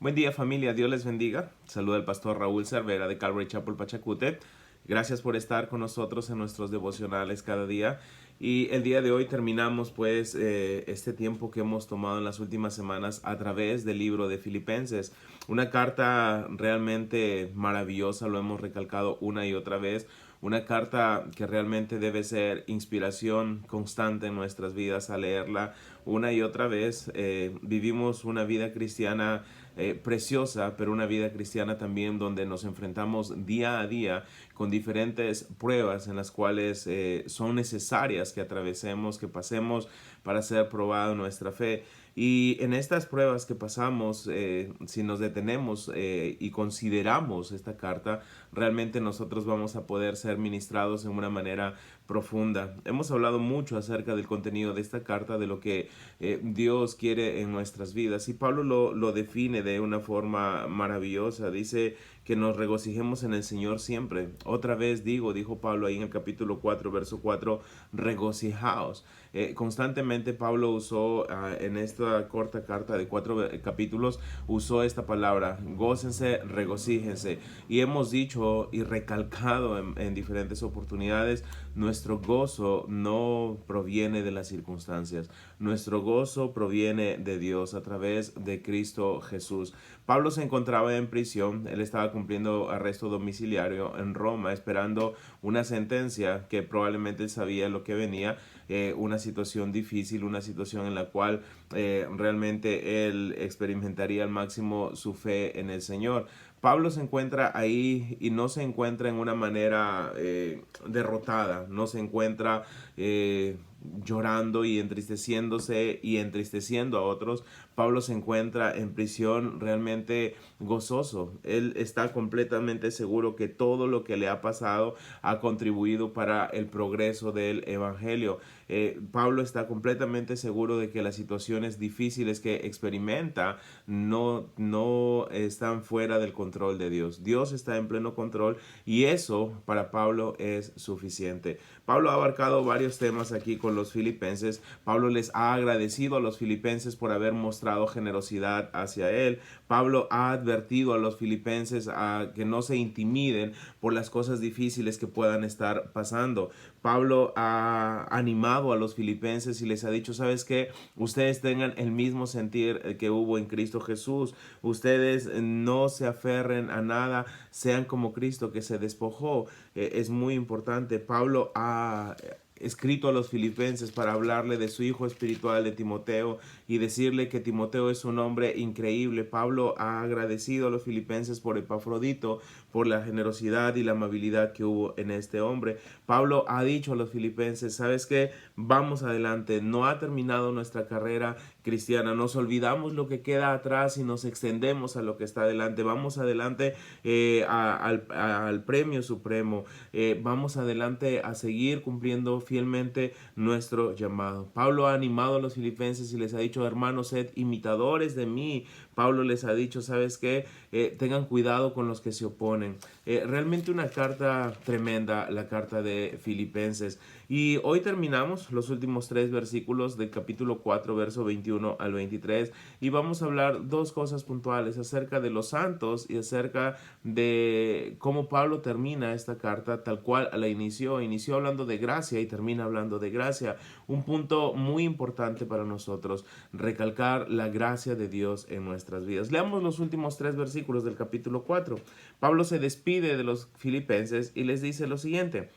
Buen día familia, Dios les bendiga. Saluda el pastor Raúl Cervera de Calvary Chapel Pachacute. Gracias por estar con nosotros en nuestros devocionales cada día. Y el día de hoy terminamos este tiempo que hemos tomado en las últimas semanas a través del libro de Filipenses. Una carta realmente maravillosa, lo hemos recalcado una y otra vez. Una carta que realmente debe ser inspiración constante en nuestras vidas al leerla una y otra vez. Vivimos una vida cristiana preciosa, pero una vida cristiana también donde nos enfrentamos día a día con diferentes pruebas en las cuales son necesarias que atravesemos, que pasemos para ser probada nuestra fe. Y en estas pruebas que pasamos, si nos detenemos y consideramos esta carta, realmente nosotros vamos a poder ser ministrados en una manera profunda. Hemos hablado mucho acerca del contenido de esta carta, de lo que Dios quiere en nuestras vidas. Y Pablo lo define de una forma maravillosa. Dice que nos regocijemos en el Señor siempre. Otra vez dijo Pablo ahí en el capítulo 4, verso 4, regocijaos. Constantemente Pablo usó en esta corta carta de 4 capítulos, usó esta palabra, gócense, regocíjense. Y hemos dicho y recalcado en diferentes oportunidades, nuestro gozo no proviene de las circunstancias, nuestro gozo proviene de Dios a través de Cristo Jesús. Pablo se encontraba en prisión, él estaba cumpliendo arresto domiciliario en Roma, esperando una sentencia que probablemente él sabía lo que venía, una situación difícil, una situación en la cual realmente él experimentaría al máximo su fe en el Señor. Pablo se encuentra ahí y no se encuentra en una manera derrotada, no se encuentra llorando y entristeciéndose y entristeciendo a otros. Pablo se encuentra en prisión realmente gozoso. Él está completamente seguro que todo lo que le ha pasado ha contribuido para el progreso del evangelio. Pablo está completamente seguro de que las situaciones difíciles que experimenta no están fuera del control de Dios. Dios está en pleno control y eso para Pablo es suficiente. Pablo ha abarcado varios temas aquí con los filipenses. Pablo les ha agradecido a los filipenses por haber mostrado generosidad hacia él. Pablo ha advertido a los filipenses a que no se intimiden por las cosas difíciles que puedan estar pasando. Pablo ha animado a los filipenses y les ha dicho, ¿sabes qué? Ustedes tengan el mismo sentir que hubo en Cristo Jesús. Ustedes no se aferren a nada, sean como Cristo que se despojó. Es muy importante. Pablo ha escrito a los filipenses para hablarle de su hijo espiritual de Timoteo y decirle que Timoteo es un hombre increíble. Pablo ha agradecido a los filipenses por Epafrodito, por la generosidad y la amabilidad que hubo en este hombre. Pablo ha dicho a los filipenses, ¿sabes qué? Vamos adelante, no ha terminado nuestra carrera cristiana, nos olvidamos lo que queda atrás y nos extendemos a lo que está adelante, vamos adelante al premio supremo, vamos adelante a seguir cumpliendo fielmente nuestro llamado. Pablo ha animado a los filipenses y les ha dicho, hermanos, sed imitadores de mí. Pablo les ha dicho, ¿sabes qué? Tengan cuidado con los que se oponen. Realmente una carta tremenda, la carta de Filipenses. Y hoy terminamos los últimos 3 versículos del capítulo 4, verso 21 al 23. Y vamos a hablar dos cosas puntuales acerca de los santos y acerca de cómo Pablo termina esta carta tal cual la inició. Inició hablando de gracia y termina hablando de gracia. Un punto muy importante para nosotros, recalcar la gracia de Dios en nuestras vidas. Leamos los últimos 3 versículos del capítulo 4. Pablo se despide de los filipenses y les dice lo siguiente: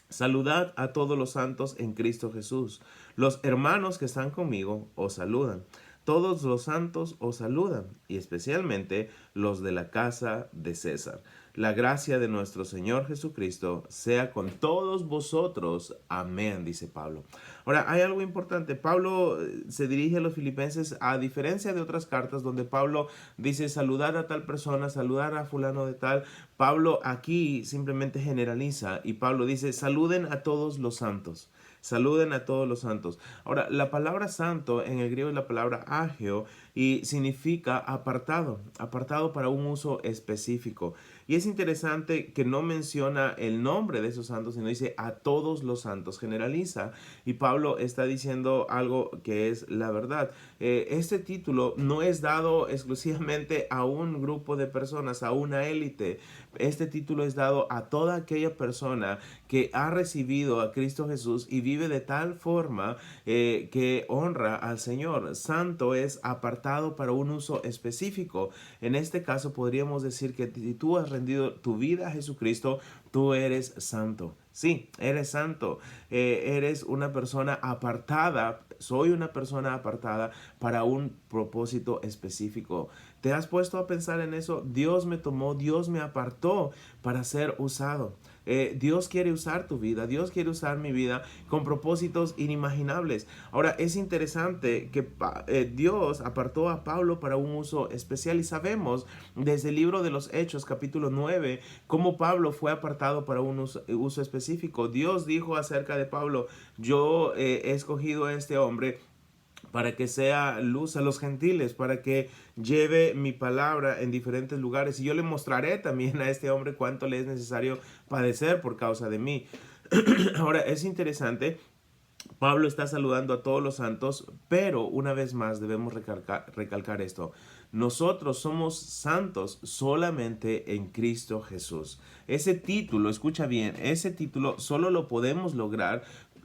saludad a todos los santos en Cristo Jesús. Los hermanos que están conmigo os saludan. Todos los santos os saludan, y especialmente los de la casa de César. La gracia de nuestro Señor Jesucristo sea con todos vosotros. Amén, dice Pablo. Ahora, hay algo importante. Pablo se dirige a los filipenses a diferencia de otras cartas donde Pablo dice saludar a tal persona, saludar a fulano de tal. Pablo aquí simplemente generaliza y Pablo dice saluden a todos los santos. Saluden a todos los santos. Ahora, la palabra santo en el griego es la palabra agio, y significa apartado, apartado para un uso específico. Y es interesante que no menciona el nombre de esos santos, sino dice a todos los santos, generaliza. Y Pablo está diciendo algo que es la verdad. Este título no es dado exclusivamente a un grupo de personas, a una élite. Este título es dado a toda aquella persona que ha recibido a Cristo Jesús y vive de tal forma que honra al Señor. Santo es apartado para un uso específico. En este caso podríamos decir que si tú has rendido tu vida a Jesucristo, tú eres santo. Sí, eres santo. Eres una persona apartada. Soy una persona apartada para un propósito específico. ¿Te has puesto a pensar en eso? Dios me tomó, Dios me apartó para ser usado. Dios quiere usar tu vida, Dios quiere usar mi vida con propósitos inimaginables. Ahora, es interesante que Dios apartó a Pablo para un uso especial y sabemos desde el libro de los Hechos, capítulo 9, cómo Pablo fue apartado para un uso específico. Dios dijo acerca de Pablo, yo he escogido a este hombre para que sea luz a los gentiles, para que lleve mi palabra en diferentes lugares. Y yo le mostraré también a este hombre cuánto le es necesario padecer por causa de mí. Ahora, es interesante. Pablo está saludando a todos los santos, pero una vez más debemos recalcar esto. Nosotros somos santos solamente en Cristo Jesús. Ese título, escucha bien, ese título solo lo podemos lograr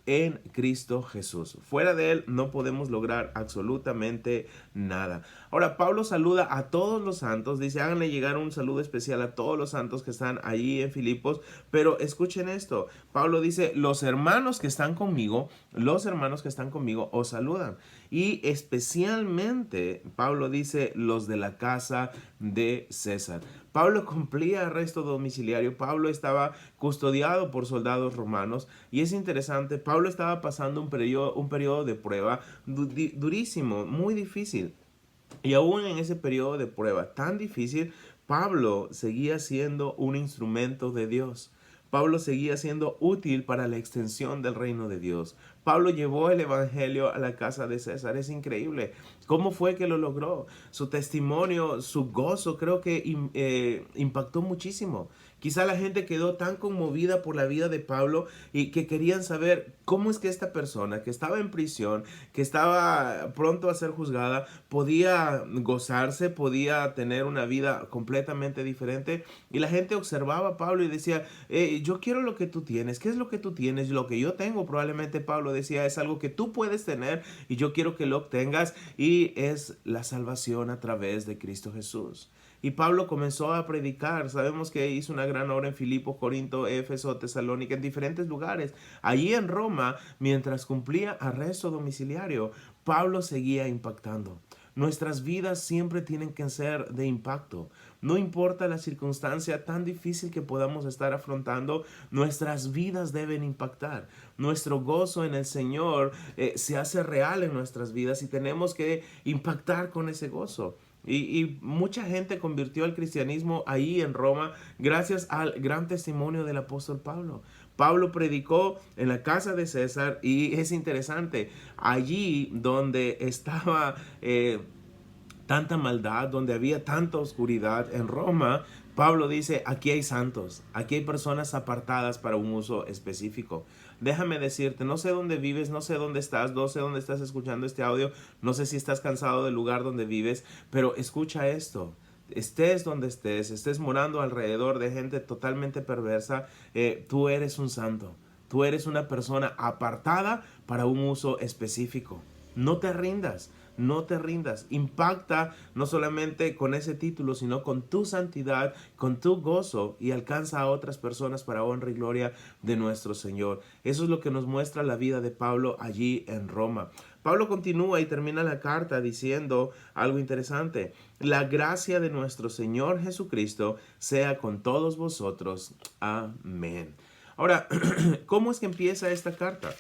en Cristo Jesús. Fuera de Él no podemos lograr absolutamente nada. Ahora, Pablo saluda a todos los santos, dice, háganle llegar un saludo especial a todos los santos que están allí en Filipos, pero escuchen esto, Pablo dice, los hermanos que están conmigo os saludan. Y especialmente, Pablo dice, los de la casa de César. Pablo cumplía arresto domiciliario, Pablo estaba custodiado por soldados romanos y es interesante, Pablo estaba pasando un periodo de prueba durísimo, muy difícil. Y aún en ese periodo de prueba tan difícil, Pablo seguía siendo un instrumento de Dios. Pablo seguía siendo útil para la extensión del reino de Dios. Pablo llevó el evangelio a la casa de César. Es increíble. ¿Cómo fue que lo logró? Su testimonio, su gozo, creo que impactó muchísimo. Quizá la gente quedó tan conmovida por la vida de Pablo y que querían saber cómo es que esta persona que estaba en prisión, que estaba pronto a ser juzgada, podía gozarse, podía tener una vida completamente diferente. Y la gente observaba a Pablo y decía, yo quiero lo que tú tienes. ¿Qué es lo que tú tienes? Lo que yo tengo, probablemente Pablo decía, es algo que tú puedes tener y yo quiero que lo obtengas, y es la salvación a través de Cristo Jesús. Y Pablo comenzó a predicar. Sabemos que hizo una gran obra en Filipos, Corinto, Éfeso, Tesalónica, en diferentes lugares. Allí en Roma, mientras cumplía arresto domiciliario, Pablo seguía impactando. Nuestras vidas siempre tienen que ser de impacto. No importa la circunstancia tan difícil que podamos estar afrontando, nuestras vidas deben impactar. Nuestro gozo en el Señor se hace real en nuestras vidas y tenemos que impactar con ese gozo. Y mucha gente convirtió al cristianismo ahí en Roma gracias al gran testimonio del apóstol Pablo. Pablo predicó en la casa de César y es interesante, allí donde estaba tanta maldad, donde había tanta oscuridad en Roma, Pablo dice, aquí hay santos, aquí hay personas apartadas para un uso específico. Déjame decirte, no sé dónde vives, no sé dónde estás, no sé dónde estás escuchando este audio, no sé si estás cansado del lugar donde vives, pero escucha esto. Estés donde estés morando alrededor de gente totalmente perversa, tú eres un santo. Tú eres una persona apartada para un uso específico. No te rindas. No te rindas. Impacta no solamente con ese título, sino con tu santidad, con tu gozo, y alcanza a otras personas para honra y gloria de nuestro Señor. Eso es lo que nos muestra la vida de Pablo allí en Roma. Pablo continúa y termina la carta diciendo algo interesante. La gracia de nuestro Señor Jesucristo sea con todos vosotros. Amén. Ahora, ¿cómo es que empieza esta carta?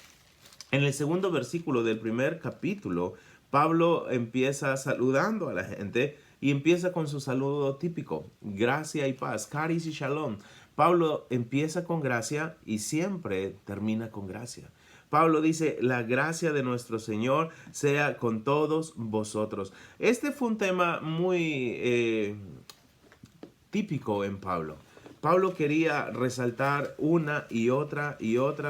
En el segundo versículo del primer capítulo, Pablo empieza saludando a la gente y empieza con su saludo típico, gracia y paz, charis y shalom. Pablo empieza con gracia y siempre termina con gracia. Pablo dice, la gracia de nuestro Señor sea con todos vosotros. Este fue un tema muy típico en Pablo. Pablo quería resaltar una y otra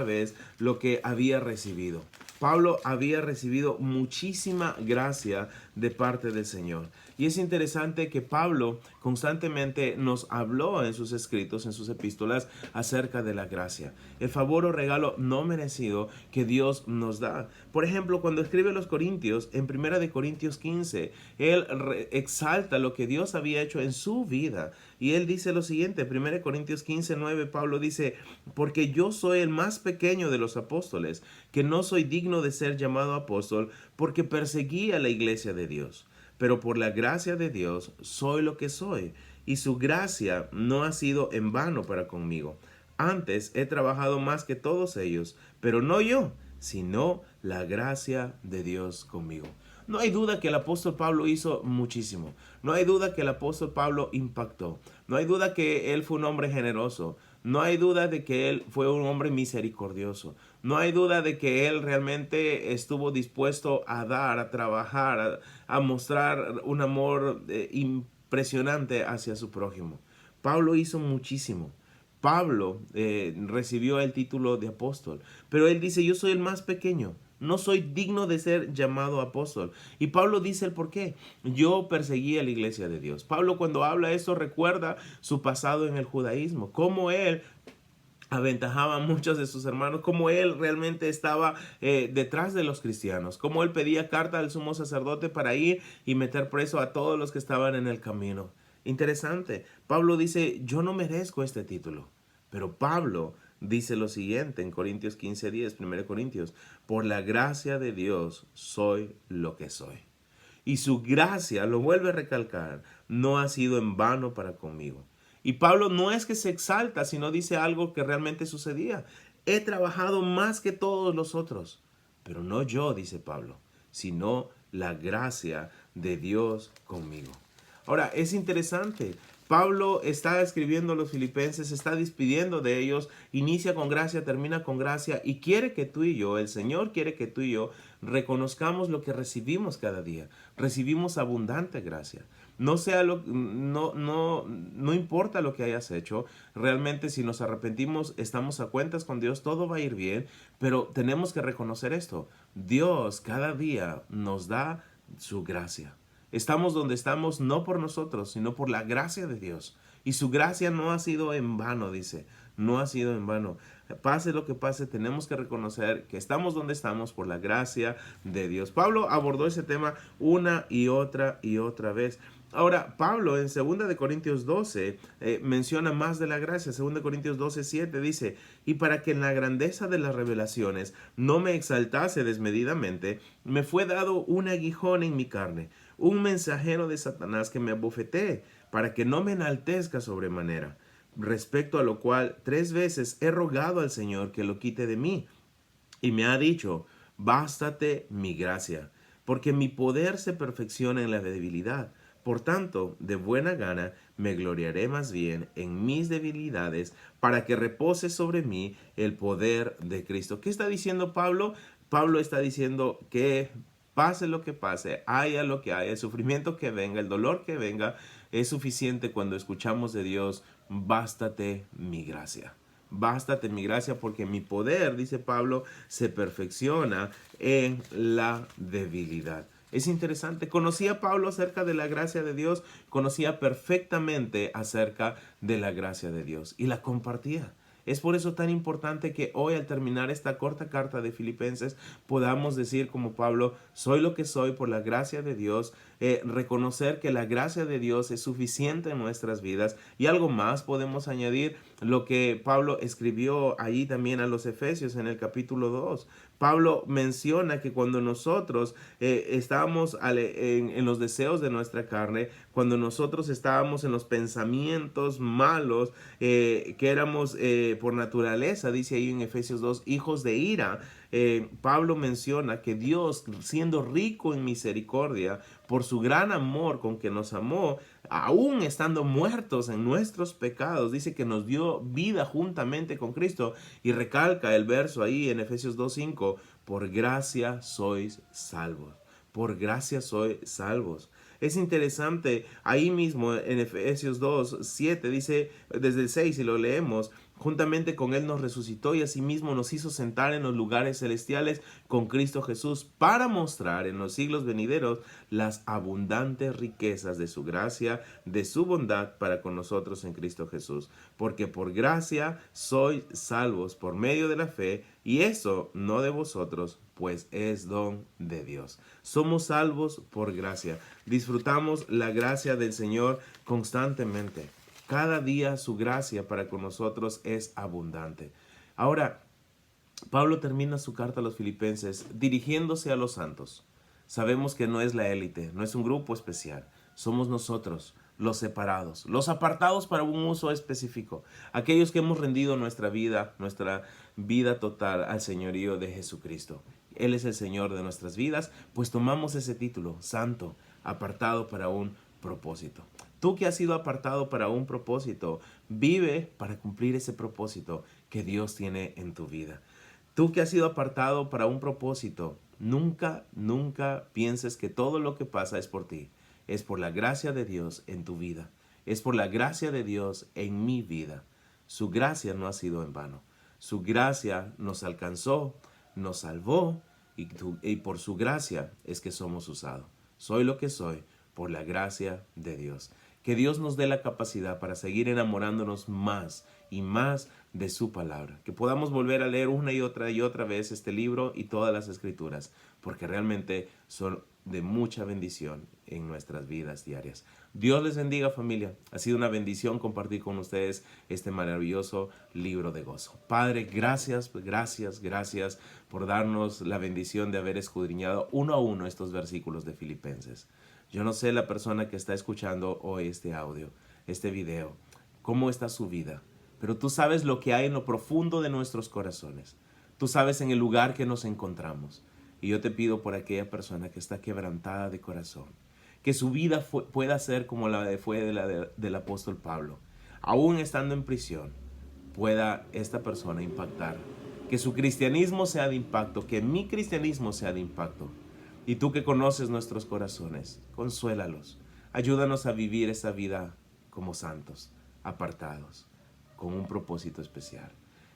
vez lo que había recibido. Pablo había recibido muchísima gracia de parte del Señor. Y es interesante que Pablo constantemente nos habló en sus escritos, en sus epístolas, acerca de la gracia. El favor o regalo no merecido que Dios nos da. Por ejemplo, cuando escribe a los Corintios, en 1 Corintios 15, él exalta lo que Dios había hecho en su vida. Y él dice lo siguiente, 1 Corintios 15, 9, Pablo dice, porque yo soy el más pequeño de los apóstoles, que no soy digno de ser llamado apóstol, porque perseguí a la iglesia de Dios. Pero por la gracia de Dios soy lo que soy, y su gracia no ha sido en vano para conmigo. Antes he trabajado más que todos ellos, pero no yo, sino la gracia de Dios conmigo. No hay duda que el apóstol Pablo hizo muchísimo. No hay duda que el apóstol Pablo impactó. No hay duda que él fue un hombre generoso. No hay duda de que él fue un hombre misericordioso. No hay duda de que él realmente estuvo dispuesto a dar, a trabajar, a mostrar un amor impresionante hacia su prójimo. Pablo hizo muchísimo. Pablo recibió el título de apóstol, pero él dice, yo soy el más pequeño. No soy digno de ser llamado apóstol. Y Pablo dice el por qué. Yo perseguí a la iglesia de Dios. Pablo, cuando habla esto, recuerda su pasado en el judaísmo. Cómo él aventajaba a muchos de sus hermanos, cómo él realmente estaba detrás de los cristianos, cómo él pedía carta al sumo sacerdote para ir y meter preso a todos los que estaban en el camino. Interesante. Pablo dice, yo no merezco este título. Pero Pablo dice lo siguiente en Corintios 15:10, 1 Corintios, por la gracia de Dios soy lo que soy. Y su gracia, lo vuelve a recalcar, no ha sido en vano para conmigo. Y Pablo no es que se exalta, sino dice algo que realmente sucedía. He trabajado más que todos los otros, pero no yo, dice Pablo, sino la gracia de Dios conmigo. Ahora, es interesante. Pablo está escribiendo a los filipenses, está despidiendo de ellos, inicia con gracia, termina con gracia y quiere que tú y yo, el Señor quiere que tú y yo reconozcamos lo que recibimos cada día. Recibimos abundante gracia. No importa lo que hayas hecho, realmente si nos arrepentimos, estamos a cuentas con Dios, todo va a ir bien, pero tenemos que reconocer esto. Dios cada día nos da su gracia. Estamos donde estamos no por nosotros, sino por la gracia de Dios. Y su gracia no ha sido en vano, dice. No ha sido en vano. Pase lo que pase, tenemos que reconocer que estamos donde estamos por la gracia de Dios. Pablo abordó ese tema una y otra vez. Ahora, Pablo en 2 de Corintios 12 menciona más de la gracia. 2 Corintios 12:7 dice, y para que en la grandeza de las revelaciones no me exaltase desmedidamente, me fue dado un aguijón en mi carne, un mensajero de Satanás que me abofetee, para que no me enaltezca sobremanera. Respecto a lo cual 3 veces he rogado al Señor que lo quite de mí. Y me ha dicho, bástate mi gracia, porque mi poder se perfecciona en la debilidad. Por tanto, de buena gana me gloriaré más bien en mis debilidades, para que repose sobre mí el poder de Cristo. ¿Qué está diciendo Pablo? Pablo está diciendo que pase lo que pase, haya lo que haya, el sufrimiento que venga, el dolor que venga, es suficiente cuando escuchamos de Dios, bástate mi gracia. Bástate mi gracia porque mi poder, dice Pablo, se perfecciona en la debilidad. Es interesante, conocía Pablo acerca de la gracia de Dios, conocía perfectamente acerca de la gracia de Dios y la compartía. Es por eso tan importante que hoy al terminar esta corta carta de Filipenses podamos decir como Pablo, soy lo que soy por la gracia de Dios, reconocer que la gracia de Dios es suficiente en nuestras vidas y algo más podemos añadir lo que Pablo escribió ahí también a los Efesios en el capítulo 2. Pablo menciona que cuando nosotros estábamos en los deseos de nuestra carne, cuando nosotros estábamos en los pensamientos malos, que éramos por naturaleza, dice ahí en Efesios 2, hijos de ira, Pablo menciona que Dios, siendo rico en misericordia, por su gran amor con que nos amó, aún estando muertos en nuestros pecados, dice que nos dio vida juntamente con Cristo. Y recalca el verso ahí en Efesios 2:5, por gracia sois salvos. Por gracia sois salvos. Es interesante, ahí mismo en Efesios 2:7 dice, desde el 6 si lo leemos, juntamente con Él nos resucitó y asimismo nos hizo sentar en los lugares celestiales con Cristo Jesús para mostrar en los siglos venideros las abundantes riquezas de su gracia, de su bondad para con nosotros en Cristo Jesús. Porque por gracia sois salvos por medio de la fe, y eso no de vosotros, pues es don de Dios. Somos salvos por gracia. Disfrutamos la gracia del Señor constantemente. Cada día su gracia para con nosotros es abundante. Ahora, Pablo termina su carta a los filipenses dirigiéndose a los santos. Sabemos que no es la élite, no es un grupo especial. Somos nosotros, los separados, los apartados para un uso específico. Aquellos que hemos rendido nuestra vida total al señorío de Jesucristo. Él es el Señor de nuestras vidas, pues tomamos ese título, santo, apartado para un propósito. Tú que has sido apartado para un propósito, vive para cumplir ese propósito que Dios tiene en tu vida. Tú que has sido apartado para un propósito, nunca pienses que todo lo que pasa es por ti. Es por la gracia de Dios en tu vida. Es por la gracia de Dios en mi vida. Su gracia no ha sido en vano. Su gracia nos alcanzó, nos salvó y por su gracia es que somos usados. Soy lo que soy por la gracia de Dios. Que Dios nos dé la capacidad para seguir enamorándonos más y más de su palabra. Que podamos volver a leer una y otra vez este libro y todas las escrituras, porque realmente son de mucha bendición en nuestras vidas diarias. Dios les bendiga, familia. Ha sido una bendición compartir con ustedes este maravilloso libro de gozo. Padre, gracias por darnos la bendición de haber escudriñado uno a uno estos versículos de Filipenses. Yo no sé la persona que está escuchando hoy este audio, este video, cómo está su vida, pero tú sabes lo que hay en lo profundo de nuestros corazones. Tú sabes en el lugar que nos encontramos. Y yo te pido por aquella persona que está quebrantada de corazón, que su vida pueda ser como fue del apóstol Pablo. Aún estando en prisión, pueda esta persona impactar. Que su cristianismo sea de impacto, que mi cristianismo sea de impacto. Y tú que conoces nuestros corazones, consuélalos. Ayúdanos a vivir esa vida como santos, apartados, con un propósito especial.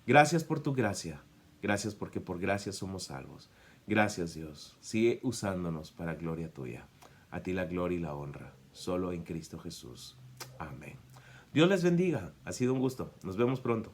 Gracias por tu gracia. Gracias porque por gracia somos salvos. Gracias, Dios. Sigue usándonos para gloria tuya. A ti la gloria y la honra. Solo en Cristo Jesús. Amén. Dios les bendiga. Ha sido un gusto. Nos vemos pronto.